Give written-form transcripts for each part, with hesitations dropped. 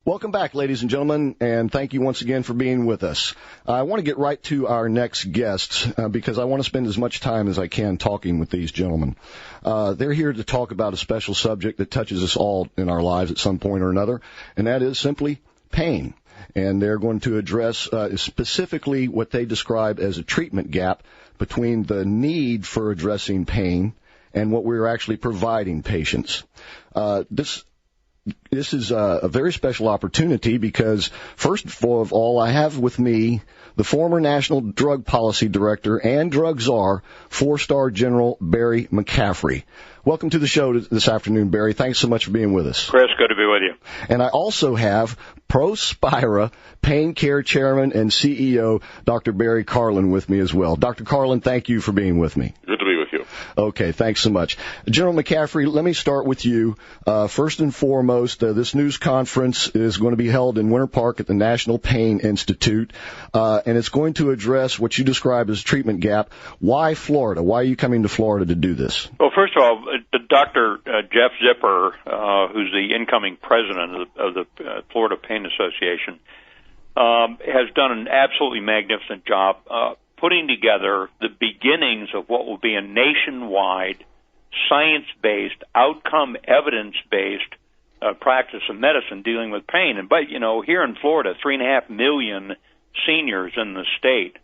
Welcome back, ladies and gentlemen, and thank you once again for being with us. I want to get right to our next guests because I want to spend as much time as I can talking with these gentlemen. They're here to talk about a special subject that touches us all in our lives at some point or another, and that is simply pain. And they're going to address specifically what they describe as a treatment gap between the need for addressing pain and what we're actually providing patients. This is a very special opportunity because, first of all, I have with me the former National Drug Policy Director and Drug Czar, 4-star General Barry McCaffrey. Welcome to the show this afternoon, Barry. Thanks so much for being with us. Chris, good to be with you. And I also have Prospira Pain Care Chairman and CEO, Dr. Barry Karlin, with me as well. Dr. Karlin, thank you for being with me. Good to be with you. Okay, thanks so much. General McCaffrey, let me start with you. First and foremost, this news conference is going to be held in Winter Park at the National Pain Institute, and it's going to address what you describe as a treatment gap. Why Florida? Why are you coming to Florida to do this? Well, first of all, Dr. Jeff Zipper, who's the incoming president of the Florida Pain Association, has done an absolutely magnificent job putting together the beginnings of what will be a nationwide, science-based, outcome evidence-based practice of medicine dealing with pain. And but here in Florida, 3.5 million seniors in the state.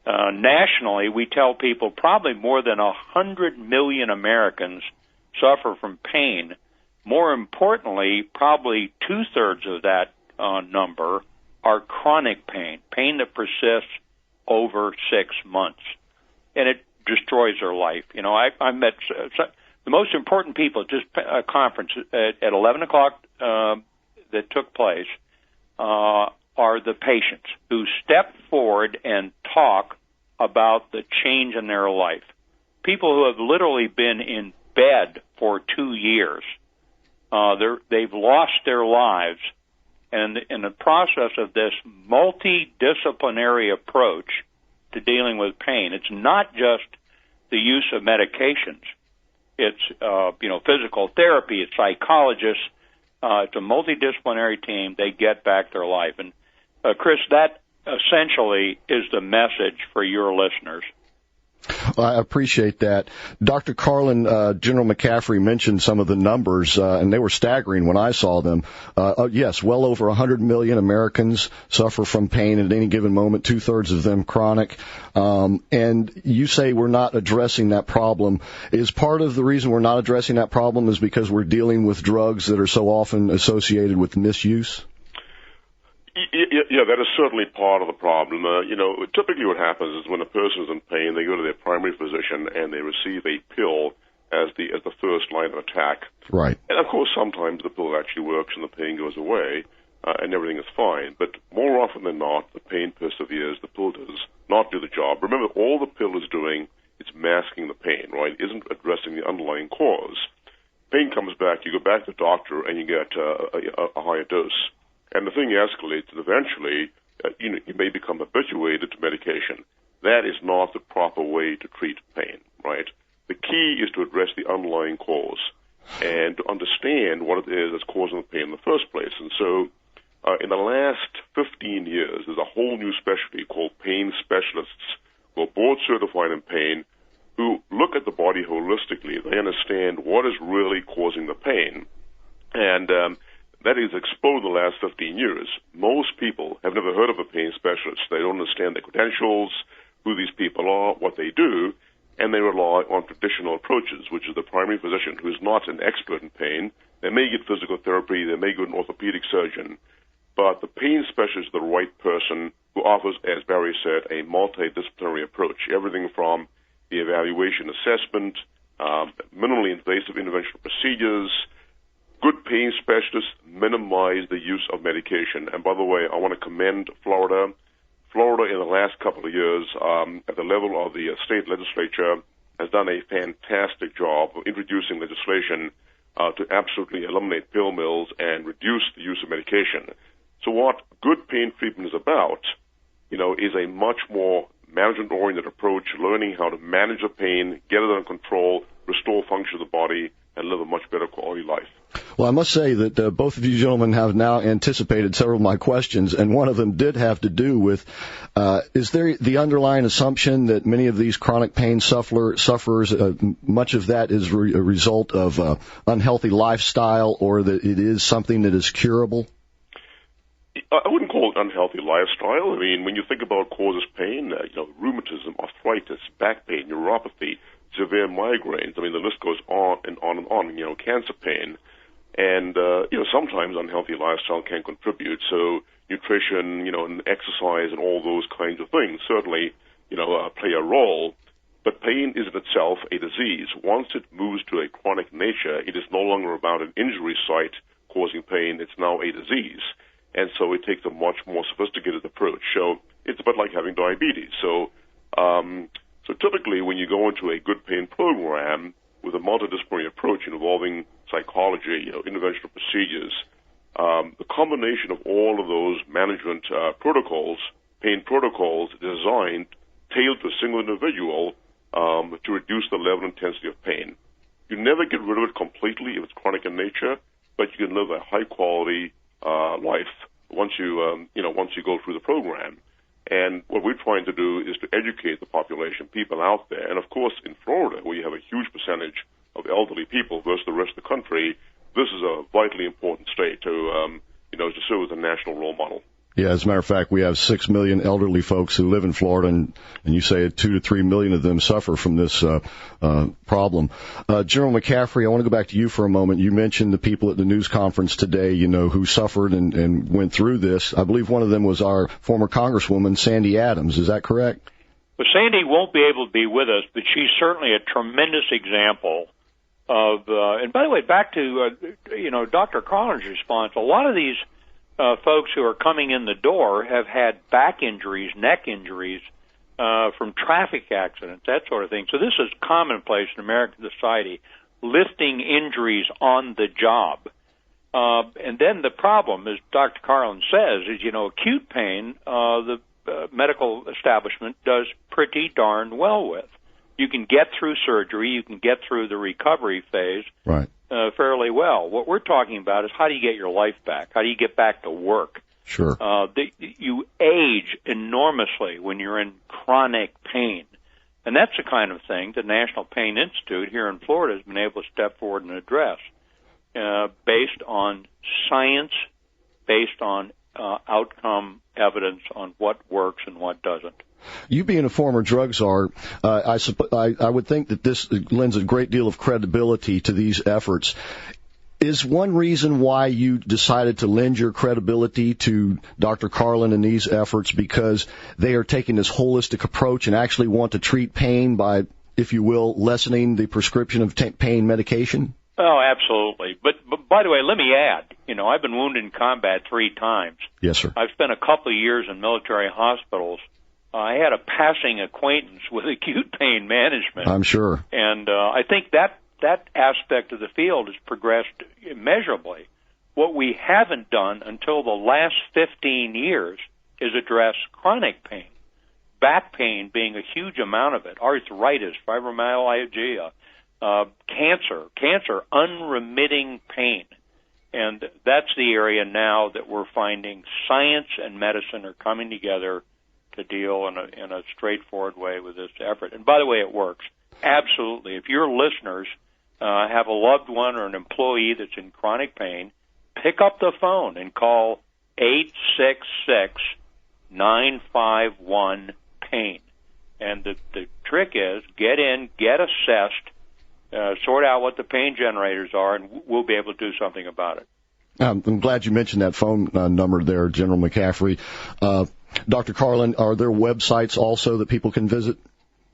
Nationally, we tell people probably more than 100 million Americans suffer from pain. More importantly, probably 2/3 of that number are chronic pain that persists over 6 months, and it destroys their life. I met the most important people at this conference at 11 o'clock that took place are the patients who step forward and talk about the change in their life. People who have literally been in bed for 2 years. They've lost their lives. And in the process of this multidisciplinary approach to dealing with pain, it's not just the use of medications. It's, physical therapy, it's psychologists. It's a multidisciplinary team. They get back their life. And, Chris, that essentially is the message for your listeners. I appreciate that. Dr. Karlin, General McCaffrey mentioned some of the numbers, and they were staggering when I saw them. Yes, well over 100 million Americans suffer from pain at any given moment, 2/3 of them chronic. And you say we're not addressing that problem. Is part of the reason we're not addressing that problem is because we're dealing with drugs that are so often associated with misuse? Yeah, that is certainly part of the problem. Typically what happens is when a person is in pain, they go to their primary physician and they receive a pill as the first line of attack. Right. And of course, sometimes the pill actually works and the pain goes away and everything is fine. But more often than not, the pain perseveres. The pill does not do the job. Remember, all the pill is doing is masking the pain, right? It isn't addressing the underlying cause. Pain comes back, you go back to the doctor, and you get a higher dose. And the thing escalates, and eventually, you may become habituated to medication. That is not the proper way to treat pain, right? The key is to address the underlying cause and to understand what it is that's causing the pain in the first place. And so, in the last 15 years, there's a whole new specialty called pain specialists who are board certified in pain, who look at the body holistically. They understand what is really causing the pain. And that is exploded in the last 15 years. Most people have never heard of a pain specialist. They don't understand their credentials, who these people are, what they do, and they rely on traditional approaches, which is the primary physician who is not an expert in pain. They may get physical therapy, they may go to an orthopedic surgeon, but the pain specialist is the right person who offers, as Barry said, a multidisciplinary approach, everything from the evaluation assessment, minimally invasive interventional procedures. Good pain specialists minimize the use of medication. And by the way, I want to commend Florida. Florida, in the last couple of years, at the level of the state legislature, has done a fantastic job of introducing legislation to absolutely eliminate pill mills and reduce the use of medication. So what good pain treatment is about, is a much more management-oriented approach, learning how to manage the pain, get it under control, restore function of the body, and live a much better quality life. Well, I must say that both of you gentlemen have now anticipated several of my questions, and one of them did have to do with, is there the underlying assumption that many of these chronic pain sufferers, much of that is a result of unhealthy lifestyle, or that it is something that is curable? I wouldn't call it unhealthy lifestyle. I mean, when you think about causes pain, rheumatism, arthritis, back pain, neuropathy, severe migraines, I mean, the list goes on and on and on, cancer pain. And, sometimes unhealthy lifestyle can contribute. So nutrition, and exercise and all those kinds of things certainly, play a role. But pain is in itself a disease. Once it moves to a chronic nature, it is no longer about an injury site causing pain. It's now a disease. And so it takes a much more sophisticated approach. So it's a bit like having diabetes. So typically when you go into a good pain program with a multidisciplinary approach involving psychology, interventional procedures, the combination of all of those management protocols, pain protocols, designed, tailored to a single individual to reduce the level and intensity of pain. You never get rid of it completely if it's chronic in nature, but you can live a high-quality life once you go through the program. And what we're trying to do is to educate the population, people out there. And, of course, in Florida, where you have a huge percentage of elderly people versus the rest of the country, this is a vitally important state to serve as a national role model. Yeah, as a matter of fact, we have 6 million elderly folks who live in Florida, and you say 2 to 3 million of them suffer from this problem. General McCaffrey, I want to go back to you for a moment. You mentioned the people at the news conference today, who suffered and went through this. I believe one of them was our former Congresswoman, Sandy Adams. Is that correct? Well, Sandy won't be able to be with us, but she's certainly a tremendous example of, and by the way, back to, Dr. Karlin's response, a lot of these folks who are coming in the door have had back injuries, neck injuries from traffic accidents, that sort of thing. So this is commonplace in American society, lifting injuries on the job. And then the problem, as Dr. Karlin says, is, acute pain, the medical establishment does pretty darn well with. You can get through surgery, you can get through the recovery phase. Right. Fairly well. What we're talking about is how do you get your life back? How do you get back to work? Sure. You age enormously when you're in chronic pain. And that's the kind of thing the National Pain Institute here in Florida has been able to step forward and address based on science, based on outcome evidence on what works and what doesn't. You being a former drug czar, I would think that this lends a great deal of credibility to these efforts. Is one reason why you decided to lend your credibility to Dr. Karlin and these efforts because they are taking this holistic approach and actually want to treat pain by, if you will, lessening the prescription of pain medication? Oh, absolutely. But by the way, let me add, I've been wounded in combat 3 times. Yes, sir. I've spent a couple of years in military hospitals. I had a passing acquaintance with acute pain management. I'm sure. And I think that aspect of the field has progressed immeasurably. What we haven't done until the last 15 years is address chronic pain, back pain being a huge amount of it, arthritis, fibromyalgia, cancer, unremitting pain. And that's the area now that we're finding science and medicine are coming together to deal in a straightforward way with this effort. And by the way, it works. Absolutely. If your listeners have a loved one or an employee that's in chronic pain, pick up the phone and call 866-951-PAIN. And the trick is get in, get assessed, sort out what the pain generators are, and we'll be able to do something about it. I'm glad you mentioned that phone number there, General McCaffrey. Dr. Karlin, are there websites also that people can visit?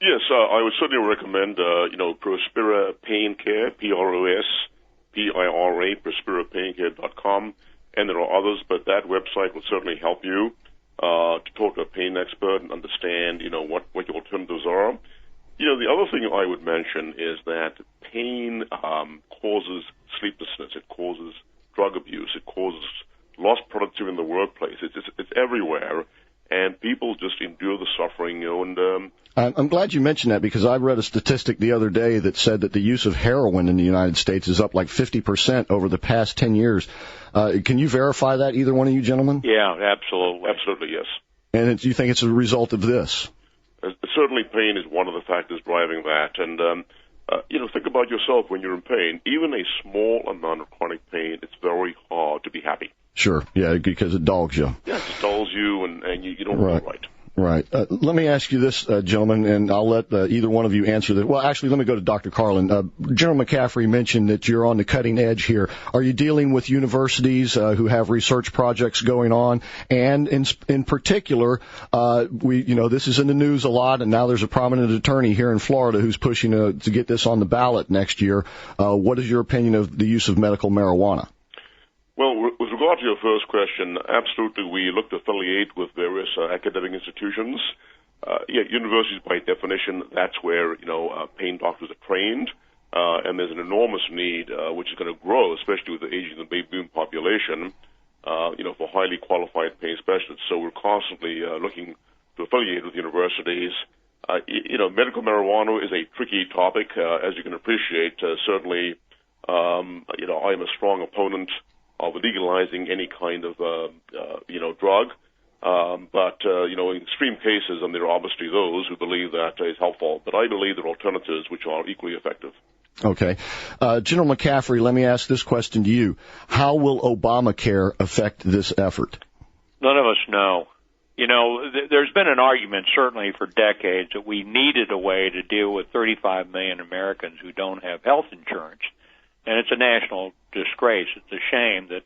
Yes, I would certainly recommend, Prospera Pain Care, Prospira, ProsperaPainCare.com, and there are others, but that website will certainly help you to talk to a pain expert and understand, what your alternatives are. The other thing I would mention is that pain causes sleeplessness, it causes drug abuse, it causes lost productivity in the workplace. It's everywhere. and people just endure the suffering, and I'm glad you mentioned that, because I read a statistic the other day that said that the use of heroin in the United States is up like 50% over the past 10 years. Can you verify that, either one of you gentlemen? Yeah, absolutely. Absolutely, yes. And you think it's a result of this? Certainly pain is one of the factors driving that. And, think about yourself when you're in pain. Even a small amount of chronic pain, it's very hard to be happy. Sure, yeah, because it dogs you. Yeah, it just dulls you, and you don't feel right. Right. Let me ask you this, gentlemen, and I'll let either one of you answer that. Well, actually, let me go to Dr. Karlin. General McCaffrey mentioned that you're on the cutting edge here. Are you dealing with universities who have research projects going on? And in particular, this is in the news a lot, and now there's a prominent attorney here in Florida who's pushing to get this on the ballot next year. What is your opinion of the use of medical marijuana? Well, with regard to your first question, absolutely, we look to affiliate with various academic institutions. Universities, by definition, that's where, pain doctors are trained, and there's an enormous need, which is going to grow, especially with the aging of the baby boom population, for highly qualified pain specialists. So we're constantly looking to affiliate with universities. Medical marijuana is a tricky topic, as you can appreciate. Certainly, I am a strong opponent of legalizing any kind of, drug. But in extreme cases, and there are obviously those who believe that is helpful. But I believe there are alternatives which are equally effective. Okay. General McCaffrey, let me ask this question to you. How will Obamacare affect this effort? None of us know. There's been an argument, certainly for decades, that we needed a way to deal with 35 million Americans who don't have health insurance. And it's a national disgrace. It's a shame that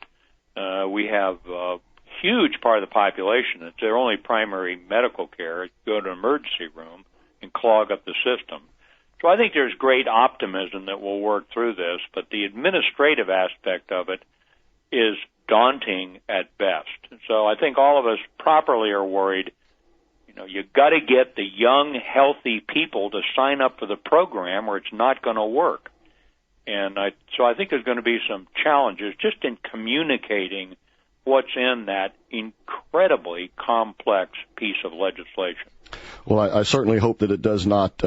we have a huge part of the population that their only primary medical care is to go to an emergency room and clog up the system. So I think there's great optimism that we'll work through this, but the administrative aspect of it is daunting at best. So I think all of us properly are worried. You've got to get the young, healthy people to sign up for the program or it's not going to work. So I think there's going to be some challenges just in communicating what's in that incredibly complex piece of legislation. Well, I certainly hope that it does not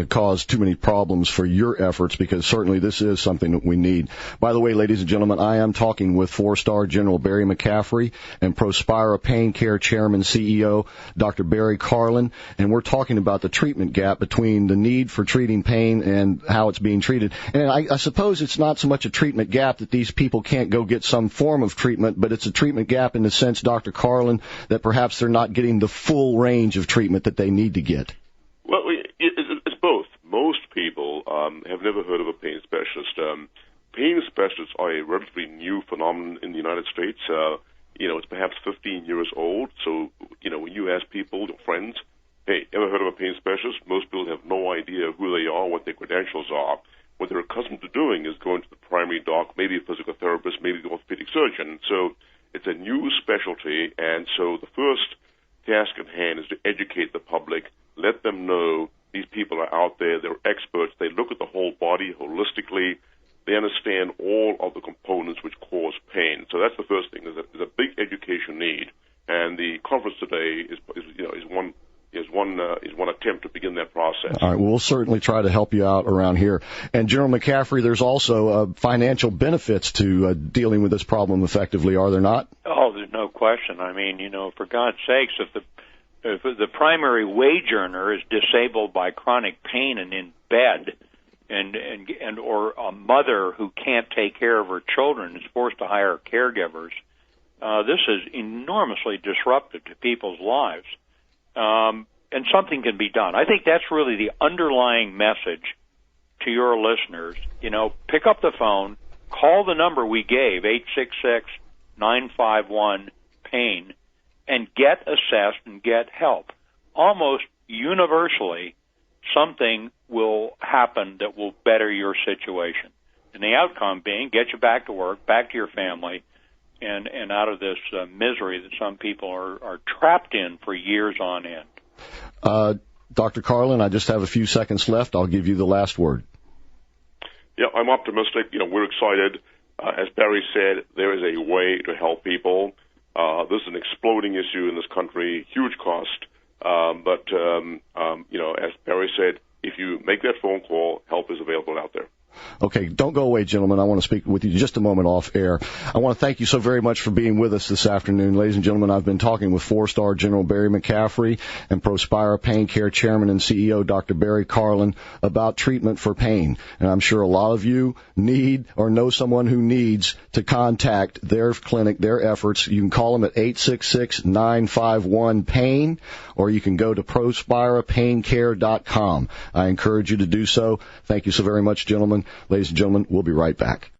cause too many problems for your efforts, because certainly this is something that we need. By the way, ladies and gentlemen, I am talking with 4-star General Barry McCaffrey and Prospira Pain Care Chairman CEO Dr. Barry Karlin, and we're talking about the treatment gap between the need for treating pain and how it's being treated. And I suppose it's not so much a treatment gap that these people can't go get some form of treatment, but it's a treatment gap in the sense, Dr. Karlin, that perhaps they're not getting the full range of treatment that they need to get. Well, it's both. Most people have never heard of a pain specialist. Pain specialists are a relatively new phenomenon in the United States. It's perhaps 15 years old. So, when you ask people, your friends, hey, ever heard of a pain specialist? Most people have no idea who they are, what their credentials are. What they're accustomed to doing is going to the primary doc, maybe a physical therapist, maybe the orthopedic surgeon. So it's a new specialty, and so the first task at hand is to educate the public, let them know these people are out there, they're experts, they look at the whole body holistically, they understand all of the components which cause pain. So that's the first thing. There's a big education need, and the conference today is one attempt to begin that process. All right, well, we'll certainly try to help you out around here. And General McCaffrey, there's also financial benefits to dealing with this problem effectively, are there not? Oh, there's no question. I mean, for God's sakes, if the primary wage earner is disabled by chronic pain and in bed, and or a mother who can't take care of her children is forced to hire caregivers, this is enormously disruptive to people's lives. And something can be done. I think that's really the underlying message to your listeners. Pick up the phone, call the number we gave, 866-951-PAIN, and get assessed and get help. Almost universally, something will happen that will better your situation. And the outcome being get you back to work, back to your family, and out of this misery that some people are trapped in for years on end. Dr. Karlin, I just have a few seconds left. I'll give you the last word. Yeah, I'm optimistic. We're excited. As Barry said, there is a way to help people. This is an exploding issue in this country, huge cost. But as Barry said, if you make that phone call, help is available out there. Okay, don't go away, gentlemen. I want to speak with you just a moment off air. I want to thank you so very much for being with us this afternoon. Ladies and gentlemen, I've been talking with 4-star General Barry McCaffrey and Prospira Pain Care Chairman and CEO Dr. Barry Karlin about treatment for pain. And I'm sure a lot of you need or know someone who needs to contact their clinic, their efforts. You can call them at 866-951-PAIN, or you can go to ProspiraPainCare.com. I encourage you to do so. Thank you so very much, gentlemen. Ladies and gentlemen, we'll be right back.